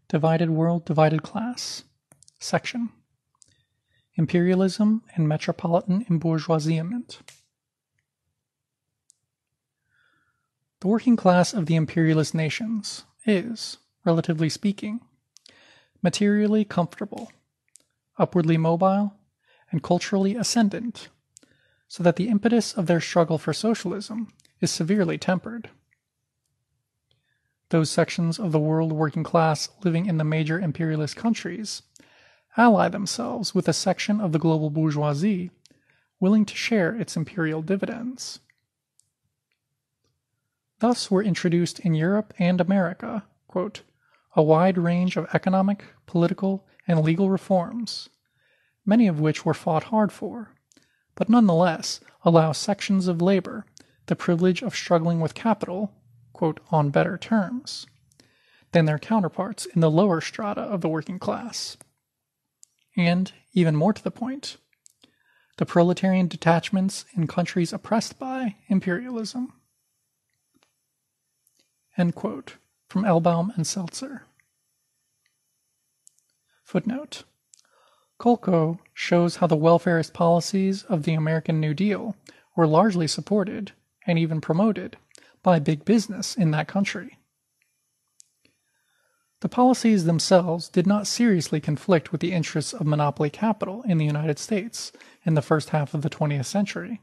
Divided World, Divided Class. Section. Imperialism and metropolitan embourgeoisement. The working class of the imperialist nations is, relatively speaking, materially comfortable, upwardly mobile, and culturally ascendant, so that the impetus of their struggle for socialism is severely tempered. Those sections of the world working class living in the major imperialist countries ally themselves with a section of the global bourgeoisie willing to share its imperial dividends. Thus were introduced in Europe and America, quote, a wide range of economic, political, and legal reforms, many of which were fought hard for, but nonetheless allow sections of labor the privilege of struggling with capital, quote, on better terms, than their counterparts in the lower strata of the working class. And, even more to the point, the proletarian detachments in countries oppressed by imperialism. End quote, from Elbaum and Seltzer. Footnote. Kolko shows how the welfarist policies of the American New Deal were largely supported, and even promoted, by big business in that country. The policies themselves did not seriously conflict with the interests of monopoly capital in the United States in the first half of the 20th century,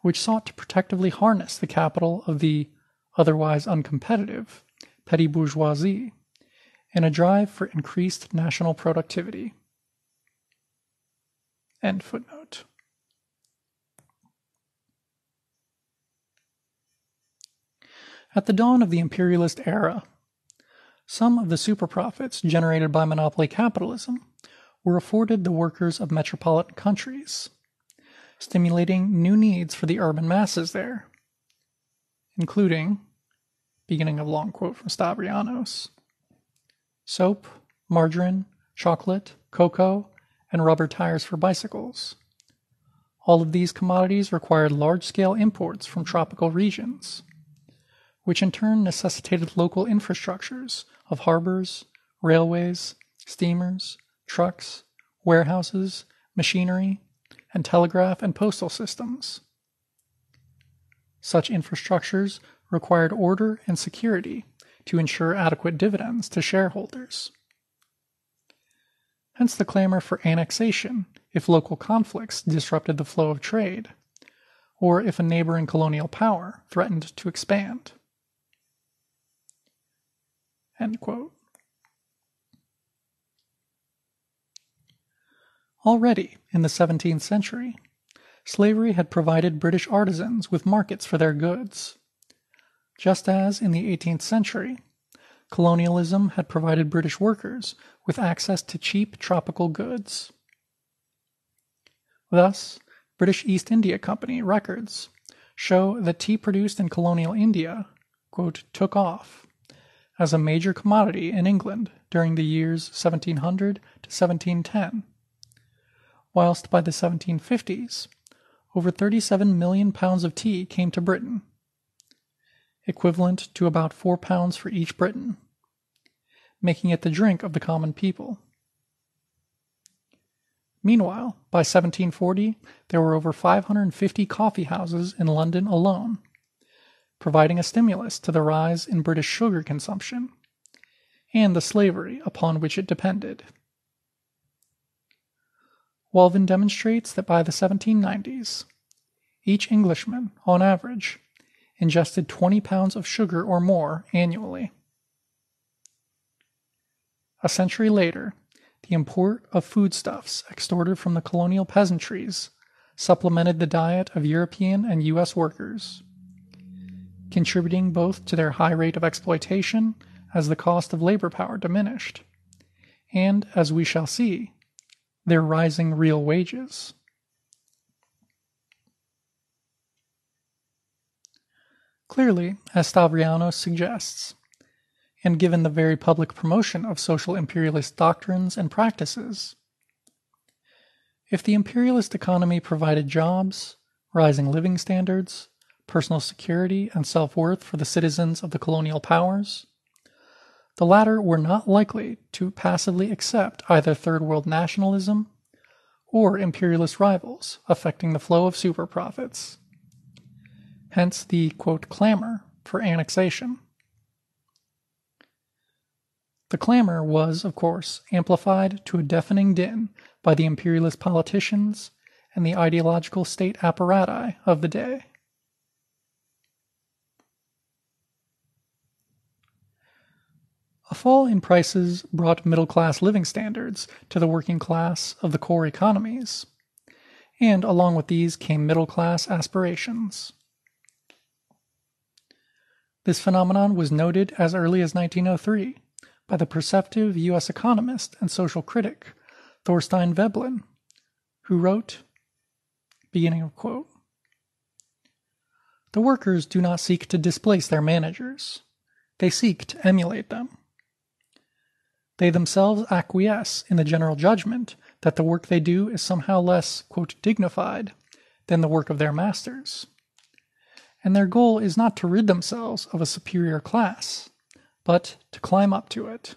which sought to protectively harness the capital of the otherwise uncompetitive petty bourgeoisie in a drive for increased national productivity. End footnote. At the dawn of the imperialist era, some of the superprofits generated by monopoly capitalism were afforded the workers of metropolitan countries, stimulating new needs for the urban masses there, including, beginning of long quote from Stavrianos, soap, margarine, chocolate, cocoa, and rubber tires for bicycles. All of these commodities required large-scale imports from tropical regions, which in turn necessitated local infrastructures of harbors, railways, steamers, trucks, warehouses, machinery, and telegraph and postal systems. Such infrastructures required order and security to ensure adequate dividends to shareholders. Hence the clamor for annexation if local conflicts disrupted the flow of trade, or if a neighboring colonial power threatened to expand. End quote. Already in the 17th century, slavery had provided British artisans with markets for their goods, just as in the 18th century, colonialism had provided British workers with access to cheap tropical goods. Thus, British East India Company records show that tea produced in colonial India, quote, took off as a major commodity in England during the years 1700 to 1710, whilst by the 1750s, over 37 million pounds of tea came to Britain, equivalent to about 4 pounds for each Briton, making it the drink of the common people. Meanwhile, by 1740, there were over 550 coffee houses in London alone, providing a stimulus to the rise in British sugar consumption and the slavery upon which it depended. Walvin demonstrates that by the 1790s, each Englishman, on average, ingested 20 pounds of sugar or more annually. A century later, the import of foodstuffs extorted from the colonial peasantries supplemented the diet of European and U.S. workers, contributing both to their high rate of exploitation as the cost of labor power diminished, and, as we shall see, their rising real wages. Clearly, as Stavrianos suggests, and given the very public promotion of social imperialist doctrines and practices, if the imperialist economy provided jobs, rising living standards, personal security and self-worth for the citizens of the colonial powers, The latter were not likely to passively accept either third world nationalism or imperialist rivals affecting the flow of super profits. Hence the, quote, clamor for annexation. The clamor was, of course, amplified to a deafening din by the imperialist politicians and the ideological state apparati of the day. A fall in prices brought middle-class living standards to the working class of the core economies, and along with these came middle-class aspirations. This phenomenon was noted as early as 1903 by the perceptive U.S. economist and social critic Thorstein Veblen, who wrote, beginning of quote, "The workers do not seek to displace their managers. They seek to emulate them. They themselves acquiesce in the general judgment that the work they do is somehow less, quote, dignified than the work of their masters. And their goal is not to rid themselves of a superior class, but to climb up to it."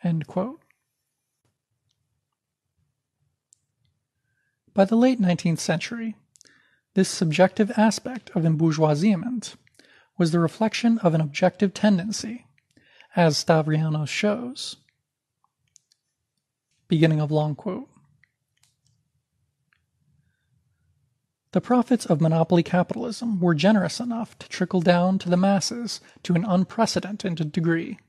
End quote. By the late 19th century, this subjective aspect of embourgeoisement was the reflection of an objective tendency, as Stavrianos shows. Beginning of long quote. The profits of monopoly capitalism were generous enough to trickle down to the masses to an unprecedented degree.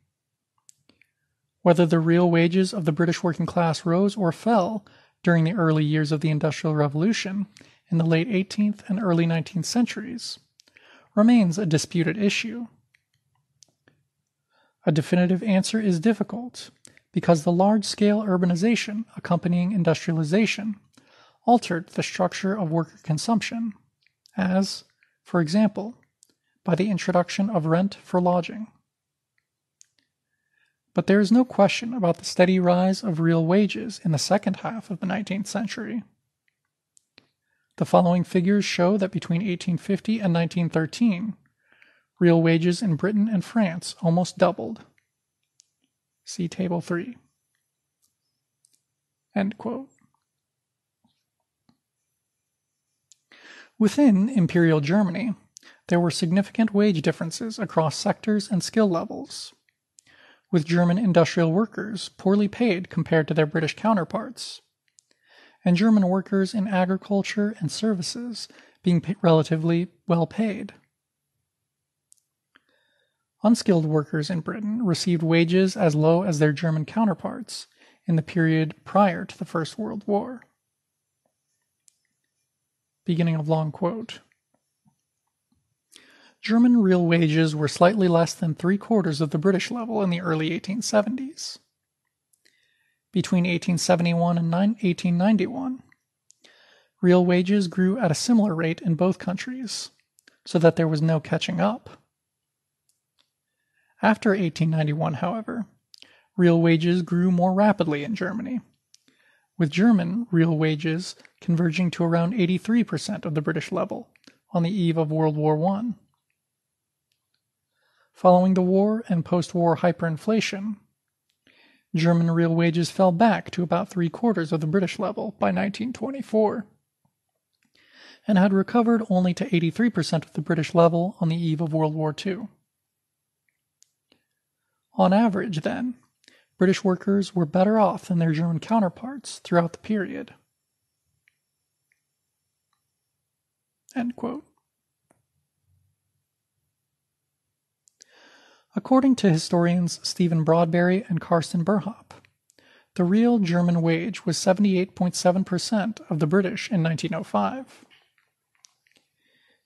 Whether the real wages of the British working class rose or fell during the early years of the Industrial Revolution in the late 18th and early 19th centuries remains a disputed issue. A definitive answer is difficult because the large-scale urbanization accompanying industrialization altered the structure of worker consumption, as, for example, by the introduction of rent for lodging. But there is no question about the steady rise of real wages in the second half of the 19th century. The following figures show that between 1850 and 1913, real wages in Britain and France almost doubled. See Table 3. End quote. Within Imperial Germany, there were significant wage differences across sectors and skill levels, with German industrial workers poorly paid compared to their British counterparts, and German workers in agriculture and services being relatively well paid. Unskilled workers in Britain received wages as low as their German counterparts in the period prior to the First World War. Beginning of long quote. German real wages were slightly less than 3/4 of the British level in the early 1870s. Between 1871 and 1891, real wages grew at a similar rate in both countries, so that there was no catching up. After 1891, however, real wages grew more rapidly in Germany, with German real wages converging to around 83% of the British level on the eve of World War I. Following the war and post-war hyperinflation, German real wages fell back to about 3/4 of the British level by 1924, and had recovered only to 83% of the British level on the eve of World War II. On average, then, British workers were better off than their German counterparts throughout the period. End quote. According to historians Stephen Broadberry and Karsten Burhop, the real German wage was 78.7% of the British in 1905.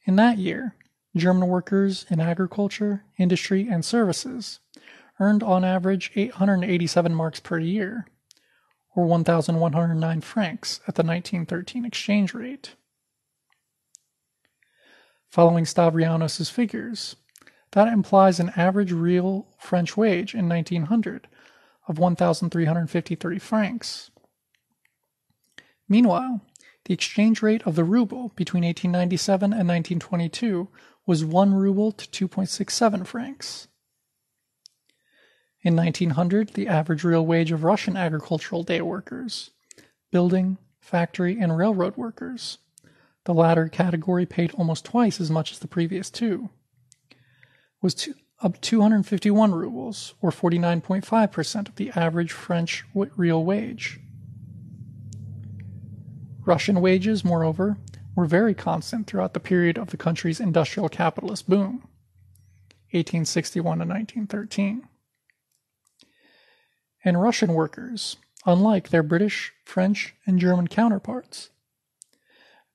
In that year, German workers in agriculture, industry, and services earned on average 887 marks per year, or 1,109 francs at the 1913 exchange rate. Following Stavrianos' figures, that implies an average real French wage in 1900 of 1,353 francs. Meanwhile, the exchange rate of the ruble between 1897 and 1922 was 1 ruble to 2.67 francs. In 1900, the average real wage of Russian agricultural day workers, building, factory, and railroad workers, the latter category paid almost twice as much as the previous two, was up 251 rubles, or 49.5% of the average French real wage. Russian wages, moreover, were very constant throughout the period of the country's industrial capitalist boom, 1861 to 1913. And Russian workers, unlike their British, French, and German counterparts,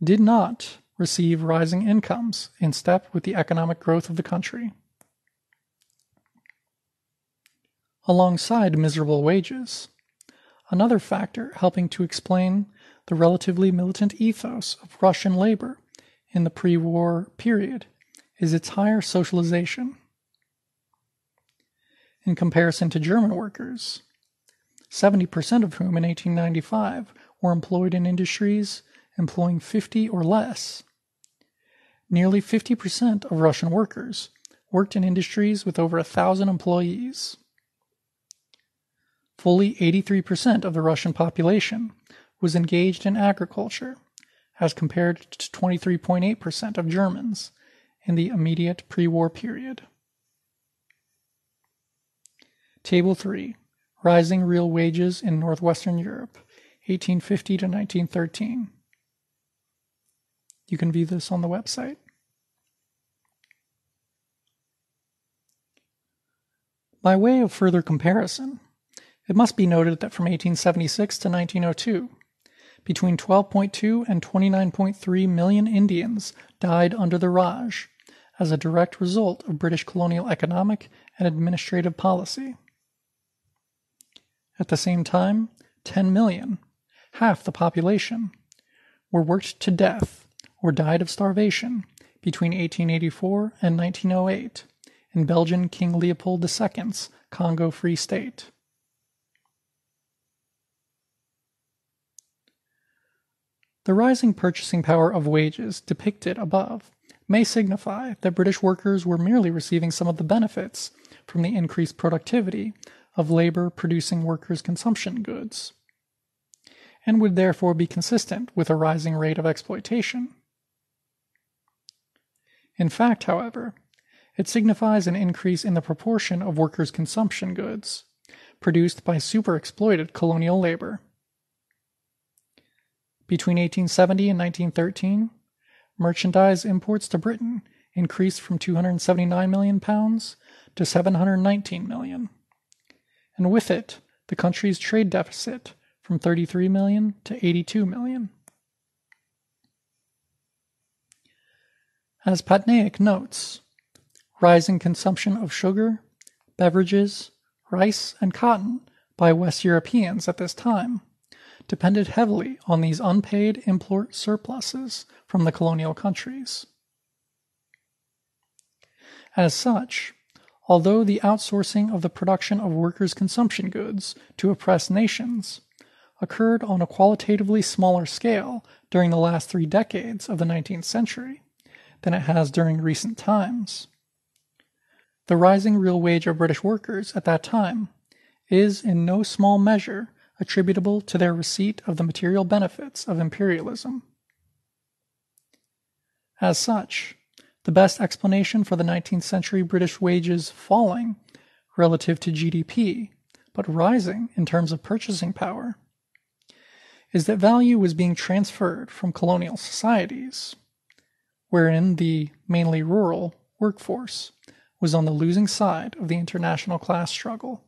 did not receive rising incomes in step with the economic growth of the country. Alongside miserable wages, another factor helping to explain the relatively militant ethos of Russian labor in the pre-war period is its higher socialization. In comparison to German workers, 70% of whom in 1895 were employed in industries employing 50 or less. Nearly 50% of Russian workers worked in industries with over 1,000 employees. Fully 83% of the Russian population was engaged in agriculture, as compared to 23.8% of Germans in the immediate pre-war period. Table 3. Rising real wages in Northwestern Europe, 1850 to 1913. You can view this on the website. By way of further comparison, it must be noted that from 1876 to 1902, between 12.2 and 29.3 million Indians died under the Raj as a direct result of British colonial economic and administrative policy. At the same time, 10 million, half the population, were worked to death or died of starvation between 1884 and 1908 in Belgian King Leopold II's Congo Free State. The rising purchasing power of wages depicted above may signify that British workers were merely receiving some of the benefits from the increased productivity of labor-producing workers' consumption goods, and would therefore be consistent with a rising rate of exploitation. In fact, however, it signifies an increase in the proportion of workers' consumption goods produced by super-exploited colonial labor. Between 1870 and 1913, merchandise imports to Britain increased from £279 million to £719 million, and with it, the country's trade deficit from £33 million to £82 million. As Patnaik notes, rising consumption of sugar, beverages, rice, and cotton by West Europeans at this time depended heavily on these unpaid import surpluses from the colonial countries. As such, although the outsourcing of the production of workers' consumption goods to oppressed nations occurred on a qualitatively smaller scale during the last 3 decades of the 19th century than it has during recent times, the rising real wage of British workers at that time is in no small measure attributable to their receipt of the material benefits of imperialism. As such, the best explanation for the 19th century British wages falling relative to GDP, but rising in terms of purchasing power, is that value was being transferred from colonial societies, wherein the mainly rural workforce was on the losing side of the international class struggle.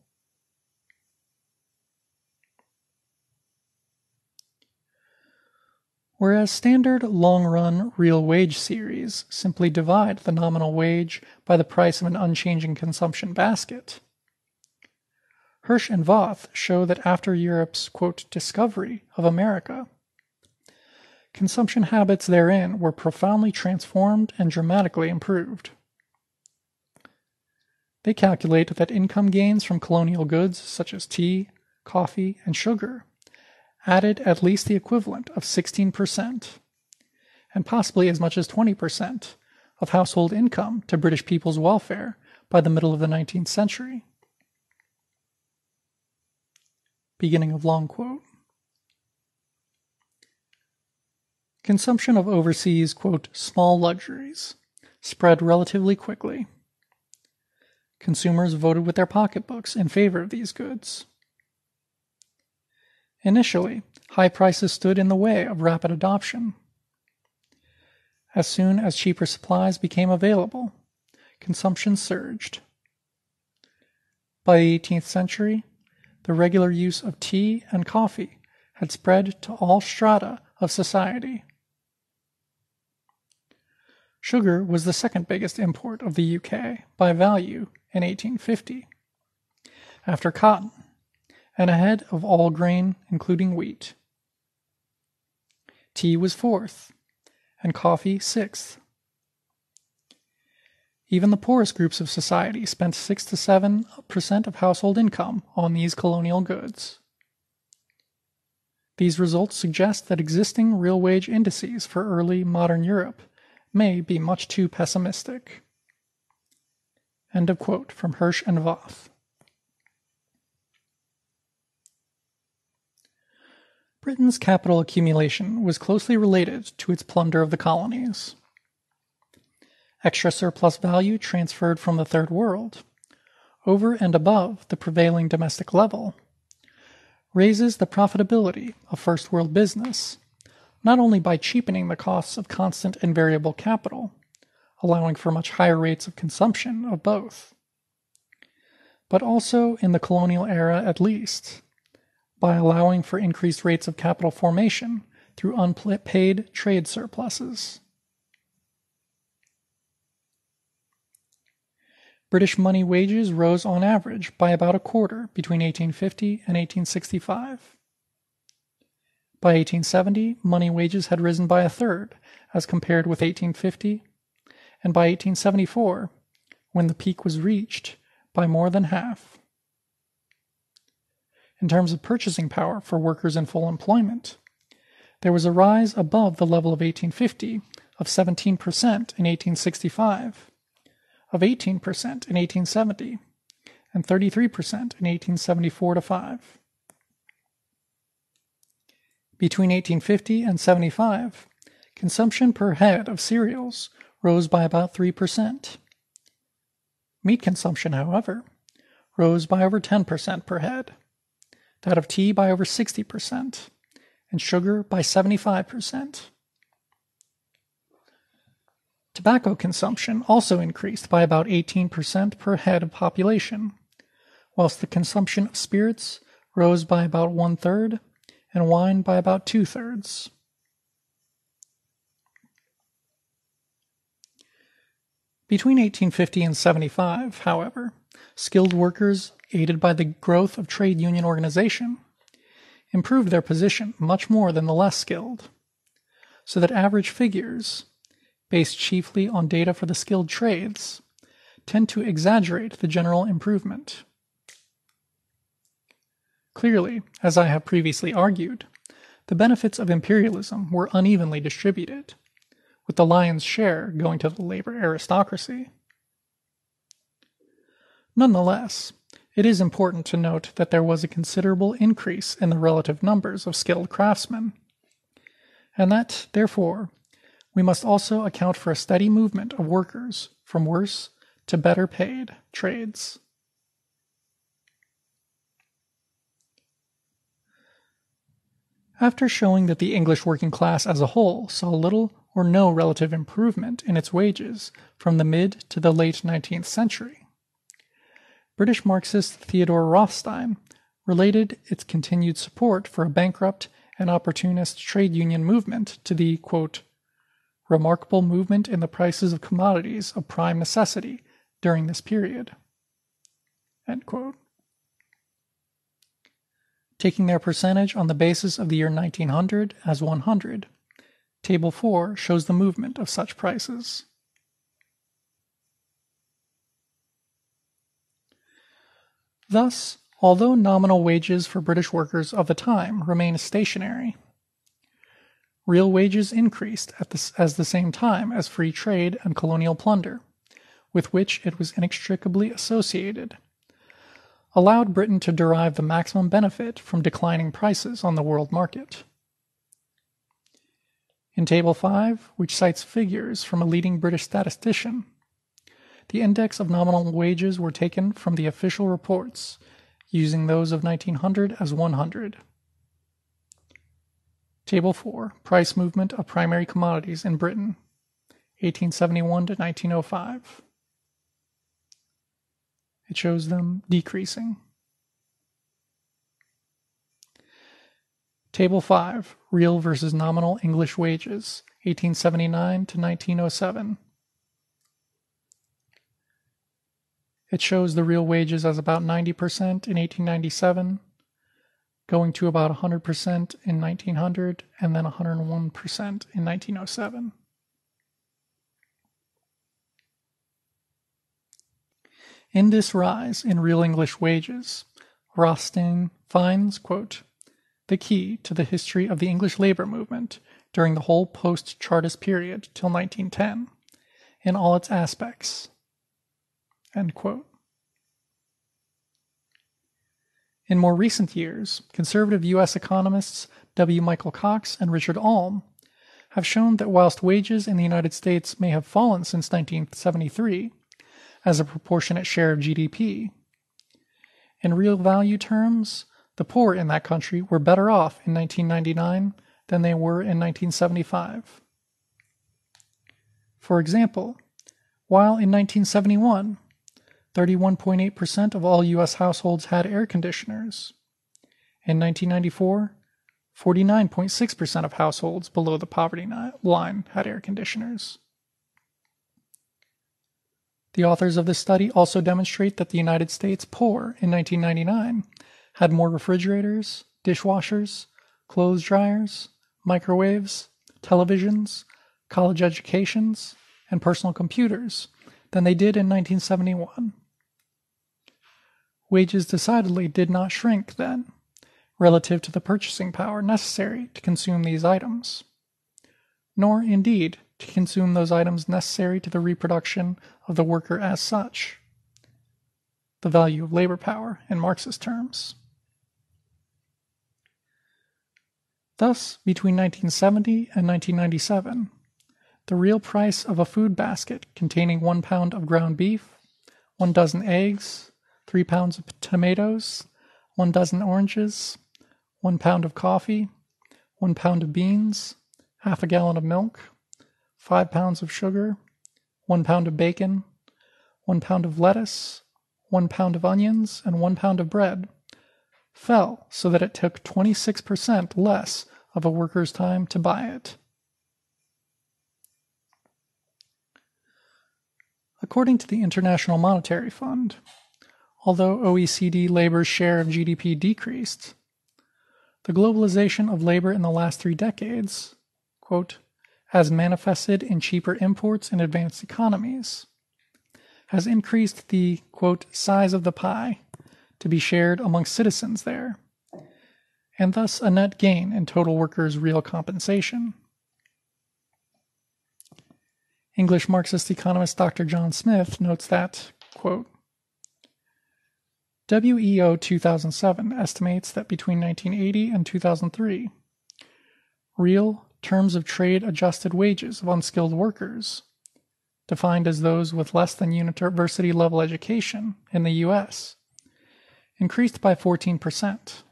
Whereas standard long-run real wage series simply divide the nominal wage by the price of an unchanging consumption basket, Hirsch and Voth show that after Europe's, quote, discovery of America, consumption habits therein were profoundly transformed and dramatically improved. They calculate that income gains from colonial goods such as tea, coffee, and sugar added at least the equivalent of 16%, and possibly as much as 20%, of household income to British people's welfare by the middle of the 19th century. Beginning of long quote. Consumption of overseas, quote, small luxuries spread relatively quickly. Consumers voted with their pocketbooks in favor of these goods. Initially, high prices stood in the way of rapid adoption. As soon as cheaper supplies became available, consumption surged. By the 18th century, the regular use of tea and coffee had spread to all strata of society. Sugar was the second biggest import of the UK by value in 1850, after cotton, and ahead of all grain, including wheat. Tea was fourth, and coffee sixth. Even the poorest groups of society spent 6 to 7% of household income on these colonial goods. These results suggest that existing real wage indices for early modern Europe may be much too pessimistic. End of quote from Hirsch and Voth. Britain's capital accumulation was closely related to its plunder of the colonies. Extra surplus value transferred from the Third World, over and above the prevailing domestic level, raises the profitability of First World business, not only by cheapening the costs of constant and variable capital, allowing for much higher rates of consumption of both, but also in the colonial era at least, by allowing for increased rates of capital formation through unpaid trade surpluses. British money wages rose on average by about a quarter between 1850 and 1865. By 1870, money wages had risen by a third as compared with 1850, and by 1874, when the peak was reached, by more than half. In terms of purchasing power for workers in full employment, there was a rise above the level of 1850 of 17% in 1865, of 18% in 1870, and 33% in 1874-5. Between 1850 and 75, consumption per head of cereals rose by about 3%. Meat consumption, however, rose by over 10% per head, that of tea by over 60%, and sugar by 75%. Tobacco consumption also increased by about 18% per head of population, whilst the consumption of spirits rose by about 1/3 and wine by about 2/3. Between 1850 and 75, however, skilled workers, aided by the growth of trade union organization, improved their position much more than the less skilled, so that average figures, based chiefly on data for the skilled trades, tend to exaggerate the general improvement. Clearly, as I have previously argued, the benefits of imperialism were unevenly distributed, with the lion's share going to the labor aristocracy. Nonetheless, it is important to note that there was a considerable increase in the relative numbers of skilled craftsmen, and that, therefore, we must also account for a steady movement of workers from worse to better paid trades. After showing that the English working class as a whole saw little or no relative improvement in its wages from the mid to the late 19th century, British Marxist Theodore Rothstein related its continued support for a bankrupt and opportunist trade union movement to the, quote, remarkable movement in the prices of commodities of prime necessity during this period, end quote. Taking their percentage on the basis of the year 1900 as 100, Table 4 shows the movement of such prices. Thus, although nominal wages for British workers of the time remained stationary, real wages increased at the same time as free trade and colonial plunder, with which it was inextricably associated, allowed Britain to derive the maximum benefit from declining prices on the world market. In Table 5, which cites figures from a leading British statistician, the index of nominal wages were taken from the official reports, using those of 1900 as 100. Table 4, Price Movement of Primary Commodities in Britain, 1871 to 1905. It shows them decreasing. Table 5, Real versus Nominal English Wages, 1879 to 1907. It shows the real wages as about 90% in 1897, going to about 100% in 1900, and then 101% in 1907. In this rise in real English wages, Rothstein finds, quote, the key to the history of the English labor movement during the whole post-Chartist period till 1910, in all its aspects. End quote. In more recent years, conservative U.S. economists W. Michael Cox and Richard Alm have shown that whilst wages in the United States may have fallen since 1973 as a proportionate share of GDP, in real value terms, the poor in that country were better off in 1999 than they were in 1975. For example, while in 1971, 31.8% of all U.S. households had air conditioners. In 1994, 49.6% of households below the poverty line had air conditioners. The authors of this study also demonstrate that the United States poor in 1999 had more refrigerators, dishwashers, clothes dryers, microwaves, televisions, college educations, and personal computers than they did in 1971. Wages decidedly did not shrink then, relative to the purchasing power necessary to consume these items, nor, indeed, to consume those items necessary to the reproduction of the worker as such, the value of labor power in Marxist terms. Thus, between 1970 and 1997, the real price of a food basket containing 1 pound of ground beef, 1 dozen eggs, 3 pounds of tomatoes, 1 dozen oranges, 1 pound of coffee, 1 pound of beans, half a gallon of milk, 5 pounds of sugar, 1 pound of bacon, 1 pound of lettuce, 1 pound of onions, and 1 pound of bread, fell so that it took 26% less of a worker's time to buy it. According to the International Monetary Fund, although OECD labor's share of GDP decreased, the globalization of labor in the last 3 decades, quote, as manifested in cheaper imports in advanced economies, has increased the, quote, size of the pie to be shared among citizens there, and thus a net gain in total workers' real compensation. English Marxist economist Dr. John Smith notes that, quote, WEO 2007 estimates that between 1980 and 2003, real terms of trade adjusted wages of unskilled workers, defined as those with less than university level education in the U.S., increased by 14%,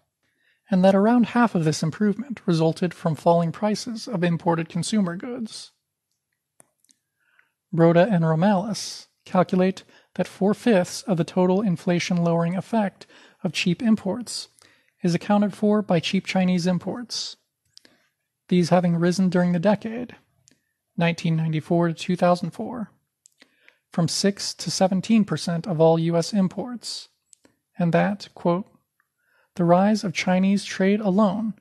and that around half of this improvement resulted from falling prices of imported consumer goods. Broda and Romalis calculate that 4/5 of the total inflation-lowering effect of cheap imports is accounted for by cheap Chinese imports, these having risen during the decade, 1994 to 2004, from 6 to 17% of all U.S. imports, and that, quote, the rise of Chinese trade alone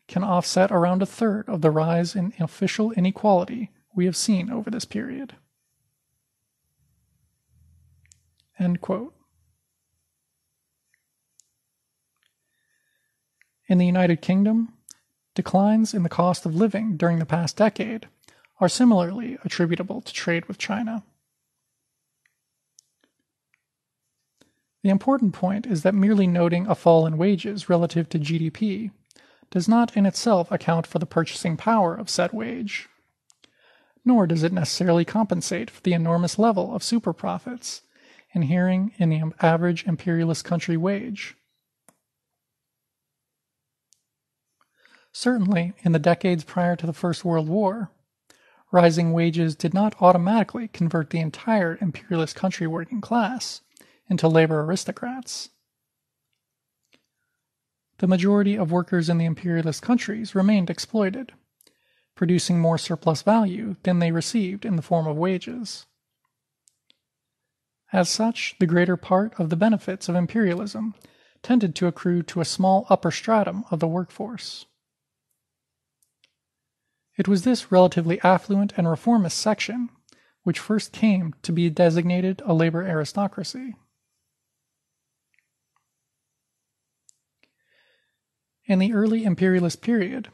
can offset around 1/3 of the rise in official inequality we have seen over this period. End quote. In the United Kingdom, declines in the cost of living during the past decade are similarly attributable to trade with China. The important point is that merely noting a fall in wages relative to GDP does not in itself account for the purchasing power of said wage, nor does it necessarily compensate for the enormous level of superprofits inhering in the average imperialist country wage. Certainly, in the decades prior to the First World War, rising wages did not automatically convert the entire imperialist country working class into labor aristocrats. The majority of workers in the imperialist countries remained exploited, producing more surplus value than they received in the form of wages. As such, the greater part of the benefits of imperialism tended to accrue to a small upper stratum of the workforce. It was this relatively affluent and reformist section which first came to be designated a labor aristocracy. In the early imperialist period,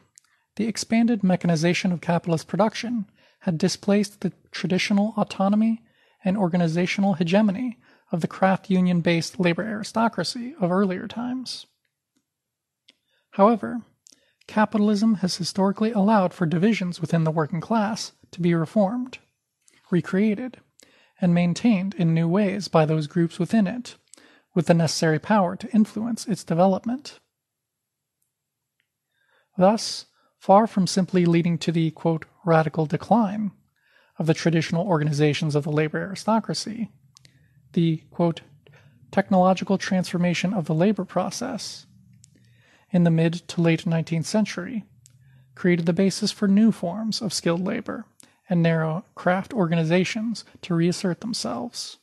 the expanded mechanization of capitalist production had displaced the traditional autonomy and organizational hegemony of the craft union-based labor aristocracy of earlier times. However, capitalism has historically allowed for divisions within the working class to be reformed, recreated, and maintained in new ways by those groups within it, with the necessary power to influence its development. Thus, far from simply leading to the, quote, radical decline of the traditional organizations of the labor aristocracy, the, quote, technological transformation of the labor process in the mid to late 19th century created the basis for new forms of skilled labor and narrow craft organizations to reassert themselves.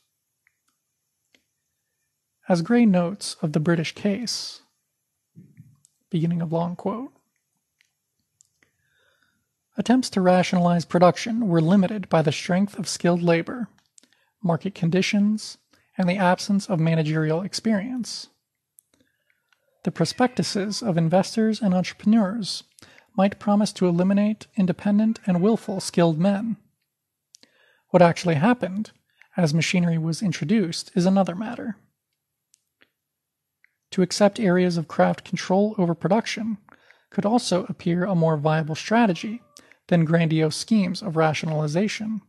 As Gray notes of the British case, beginning of long quote, attempts to rationalize production were limited by the strength of skilled labor, market conditions, and the absence of managerial experience. The prospectuses of investors and entrepreneurs might promise to eliminate independent and willful skilled men. What actually happened, as machinery was introduced, is another matter. To accept areas of craft control over production could also appear a more viable strategy than grandiose schemes of rationalization,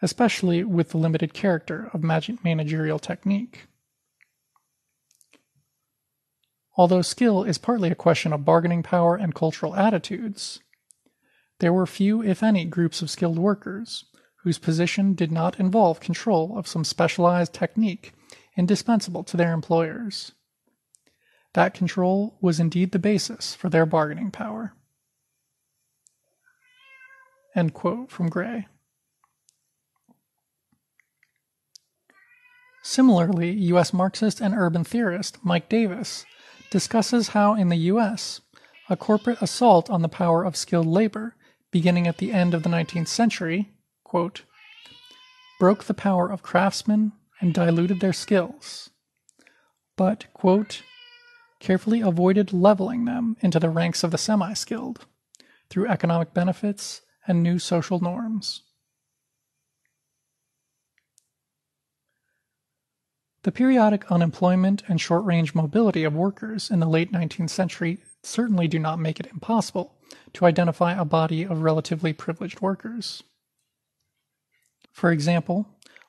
especially with the limited character of managerial technique. Although skill is partly a question of bargaining power and cultural attitudes, there were few, if any, groups of skilled workers whose position did not involve control of some specialized technique indispensable to their employers. That control was indeed the basis for their bargaining power. End quote from Gray. Similarly, U.S. Marxist and urban theorist Mike Davis discusses how in the U.S., a corporate assault on the power of skilled labor beginning at the end of the 19th century, quote, broke the power of craftsmen and diluted their skills, but, quote, carefully avoided leveling them into the ranks of the semi-skilled through economic benefits and new social norms. The periodic unemployment and short-range mobility of workers in the late 19th century certainly do not make it impossible to identify a body of relatively privileged workers. For example,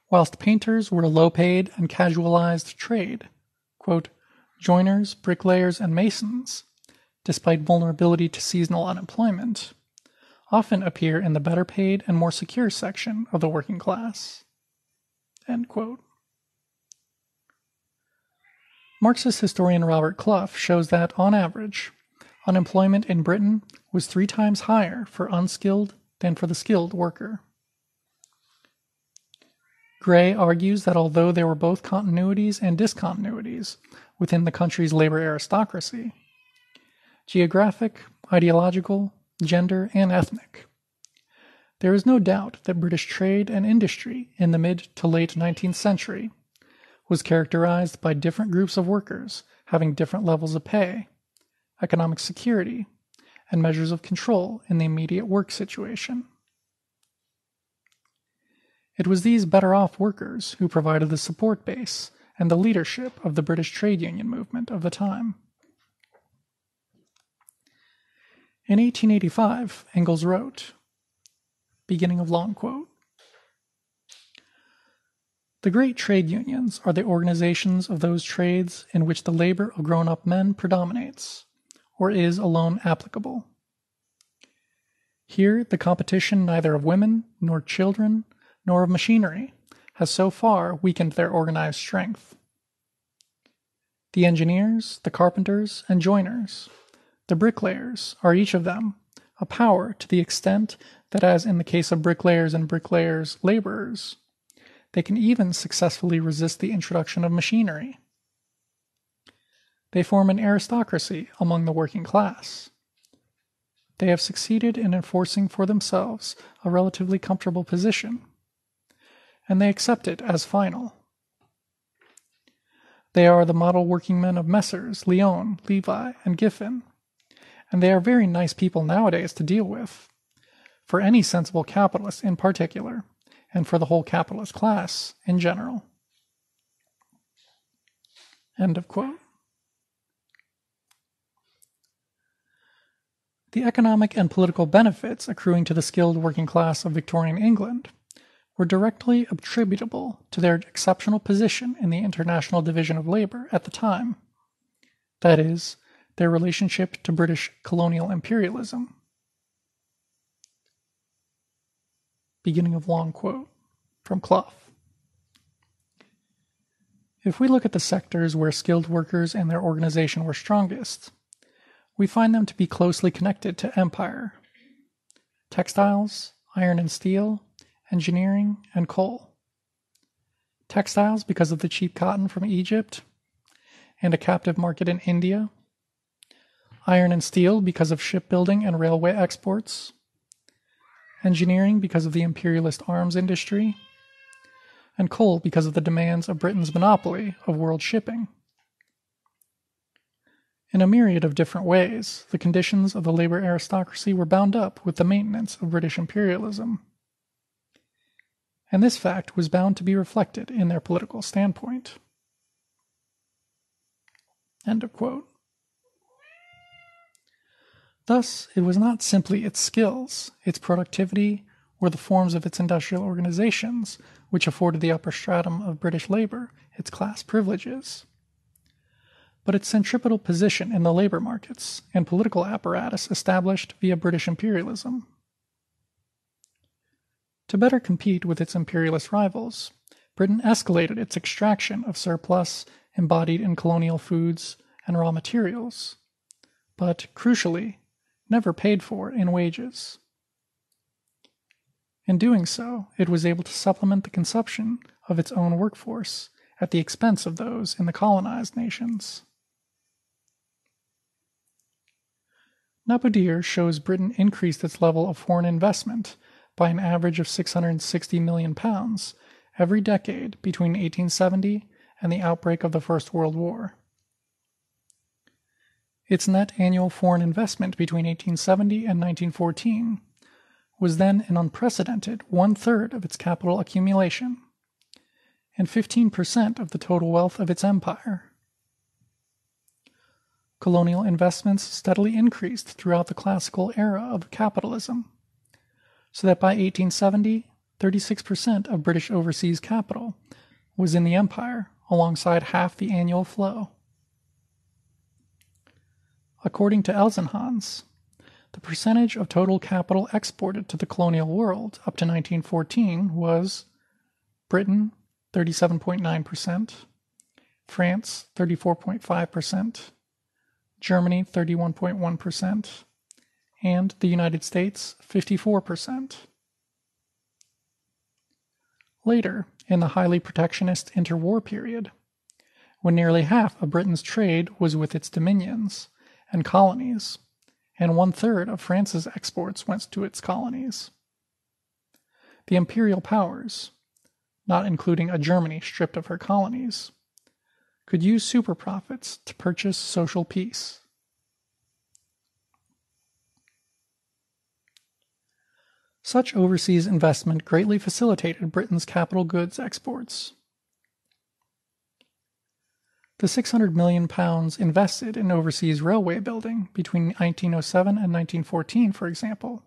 whilst painters were a low-paid and casualized trade, quote, joiners, bricklayers, and masons, despite vulnerability to seasonal unemployment, often appear in the better-paid and more secure section of the working class. End quote. Marxist historian Robert Clough shows that, on average, unemployment in Britain was 3 times higher for unskilled than for the skilled worker. Gray argues that although there were both continuities and discontinuities within the country's labor aristocracy, geographic, ideological, gender, and ethnic, there is no doubt that British trade and industry in the mid to late 19th century was characterized by different groups of workers having different levels of pay, economic security, and measures of control in the immediate work situation. It was these better-off workers who provided the support base and the leadership of the British trade union movement of the time. In 1885, Engels wrote, beginning of long quote, "The great trade unions are the organizations of those trades in which the labor of grown-up men predominates, or is alone applicable. Here the competition neither of women, nor children, nor of machinery has so far weakened their organized strength. The engineers, the carpenters, and joiners, the bricklayers, are each of them a power to the extent that, as in the case of bricklayers and bricklayers' laborers, they can even successfully resist the introduction of machinery. They form an aristocracy among the working class. They have succeeded in enforcing for themselves a relatively comfortable position, and they accept it as final. They are the model workingmen of Messrs. Lyon, Levi, and Giffen, and they are very nice people nowadays to deal with, for any sensible capitalist in particular, and for the whole capitalist class in general." End of quote. The economic and political benefits accruing to the skilled working class of Victorian England were directly attributable to their exceptional position in the international division of labor at the time, that is, their relationship to British colonial imperialism. Beginning of long quote from Clough. If we look at the sectors where skilled workers and their organization were strongest, we find them to be closely connected to empire: textiles, iron and steel, engineering, and coal. Textiles because of the cheap cotton from Egypt and a captive market in India. Iron and steel because of shipbuilding and railway exports. Engineering because of the imperialist arms industry. And coal because of the demands of Britain's monopoly of world shipping. In a myriad of different ways, the conditions of the labor aristocracy were bound up with the maintenance of British imperialism, and this fact was bound to be reflected in their political standpoint. End of quote. Thus, it was not simply its skills, its productivity, or the forms of its industrial organizations which afforded the upper stratum of British labor its class privileges, but its centripetal position in the labor markets and political apparatus established via British imperialism. To better compete with its imperialist rivals, Britain escalated its extraction of surplus embodied in colonial foods and raw materials, but, crucially, never paid for in wages. In doing so, it was able to supplement the consumption of its own workforce at the expense of those in the colonized nations. Napier shows Britain increased its level of foreign investment by an average of £660 million every decade between 1870 and the outbreak of the First World War. Its net annual foreign investment between 1870 and 1914 was then an unprecedented one-third of its capital accumulation and 15% of the total wealth of its empire. Colonial investments steadily increased throughout the classical era of capitalism, so that by 1870, 36% of British overseas capital was in the empire, alongside half the annual flow. According to Elsenhans, the percentage of total capital exported to the colonial world up to 1914 was Britain 37.9%, France 34.5%, Germany 31.1%, and the United States 54%. Later, in the highly protectionist interwar period, when nearly half of Britain's trade was with its dominions and colonies, and one-third of France's exports went to its colonies, the imperial powers, not including a Germany stripped of her colonies, could use superprofits to purchase social peace. Such overseas investment greatly facilitated Britain's capital goods exports. The £600 million invested in overseas railway building between 1907 and 1914, for example,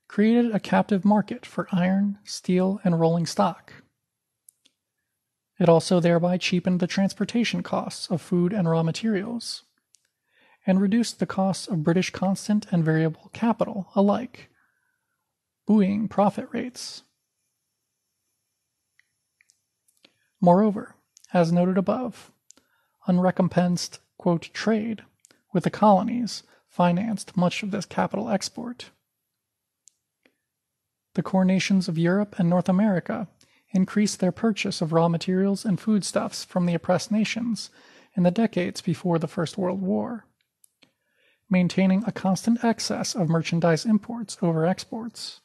created a captive market for iron, steel, and rolling stock. It also thereby cheapened the transportation costs of food and raw materials, and reduced the costs of British constant and variable capital alike, buoying profit rates. Moreover, as noted above, unrecompensed, quote, trade with the colonies financed much of this capital export. The core nations of Europe and North America increased their purchase of raw materials and foodstuffs from the oppressed nations in the decades before the First World War, maintaining a constant excess of merchandise imports over exports.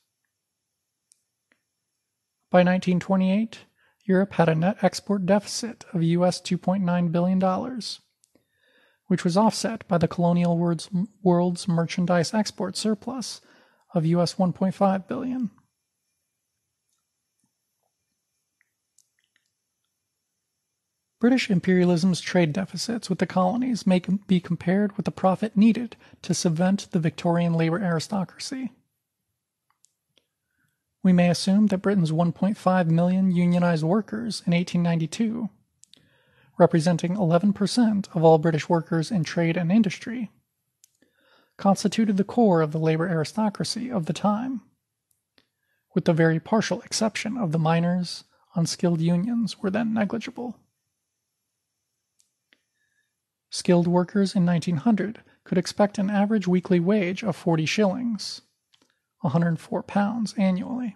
By 1928, Europe had a net export deficit of US $2.9 billion, which was offset by the colonial world's merchandise export surplus of US $1.5 billion. British imperialism's trade deficits with the colonies may be compared with the profit needed to subvent the Victorian labor aristocracy. We may assume that Britain's 1.5 million unionized workers in 1892, representing 11% of all British workers in trade and industry, constituted the core of the labor aristocracy of the time, with the very partial exception of the miners. Unskilled unions were then negligible. Skilled workers in 1900 could expect an average weekly wage of 40 shillings, £104 annually.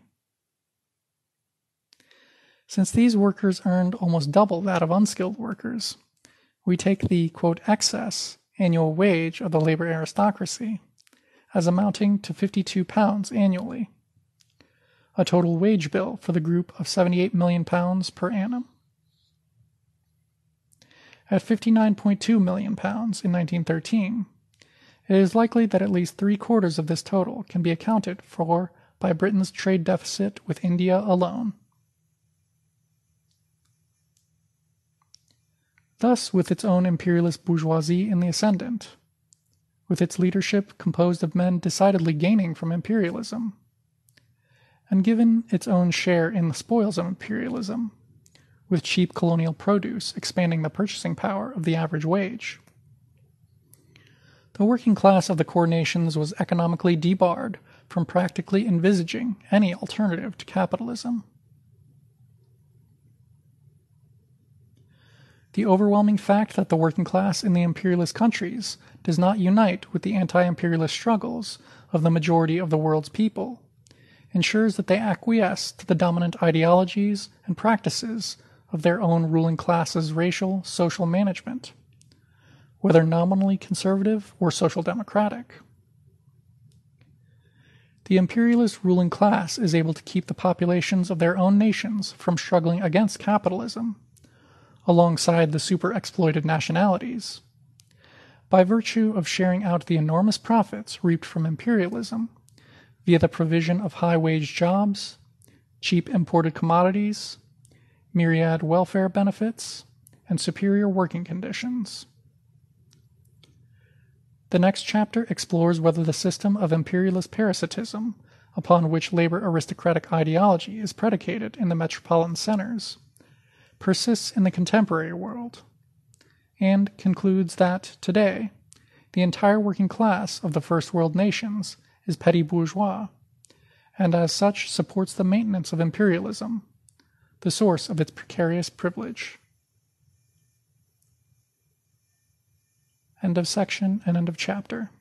Since these workers earned almost double that of unskilled workers, we take the, quote, excess annual wage of the labor aristocracy as amounting to £52 annually, a total wage bill for the group of £78 million per annum. At £59.2 million in 1913, it is likely that at least 3/4 of this total can be accounted for by Britain's trade deficit with India alone. Thus, with its own imperialist bourgeoisie in the ascendant, with its leadership composed of men decidedly gaining from imperialism, and given its own share in the spoils of imperialism, with cheap colonial produce expanding the purchasing power of the average wage, the working class of the core nations was economically debarred from practically envisaging any alternative to capitalism. The overwhelming fact that the working class in the imperialist countries does not unite with the anti-imperialist struggles of the majority of the world's people ensures that they acquiesce to the dominant ideologies and practices of their own ruling class's racial, social management, whether nominally conservative or social democratic. The imperialist ruling class is able to keep the populations of their own nations from struggling against capitalism, alongside the super-exploited nationalities, by virtue of sharing out the enormous profits reaped from imperialism via the provision of high-wage jobs, cheap imported commodities, myriad welfare benefits, and superior working conditions. The next chapter explores whether the system of imperialist parasitism, upon which labor aristocratic ideology is predicated in the metropolitan centers, persists in the contemporary world, and concludes that, today, the entire working class of the first world nations is petty bourgeois, and as such supports the maintenance of imperialism, the source of its precarious privilege. End of section and end of chapter.